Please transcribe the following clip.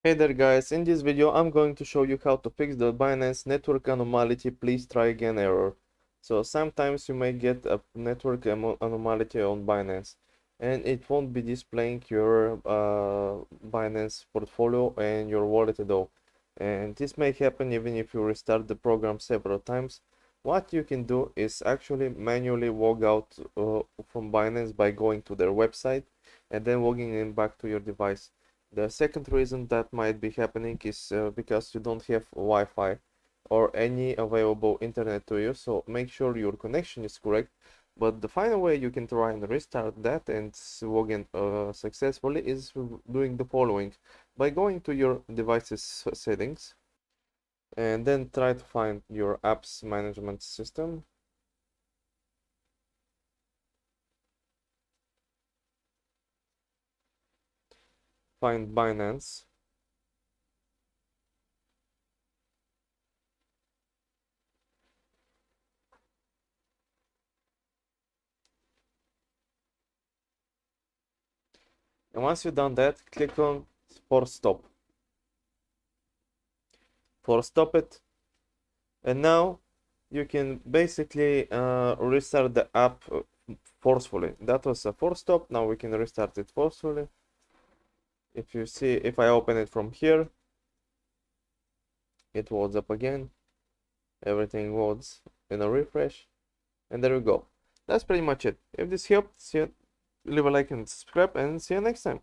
Hey there guys, in this video I'm going to show you how to fix the Binance network anomaly please try again error. So sometimes you may get a network anomaly on Binance and it won't be displaying your Binance portfolio and your wallet at all. And this may happen even if you restart the program several times. What you can do is actually manually log out from Binance by going to their website and then logging in back to your device. The second reason that might be happening is because you don't have Wi-Fi or any available internet to you, so make sure your connection is correct. But the final way you can try and restart that and log in successfully is doing the following. By going to your device's settings and then try to find your apps management system. Find Binance. And once you've done that, click on Force Stop. Force Stop it. And now you can basically restart the app forcefully. That was a force stop. Now we can restart it forcefully. If you see, if I open it from here, it loads up again. Everything loads in a refresh. And there we go. That's pretty much it. If this helped, leave a like and subscribe, and see you next time.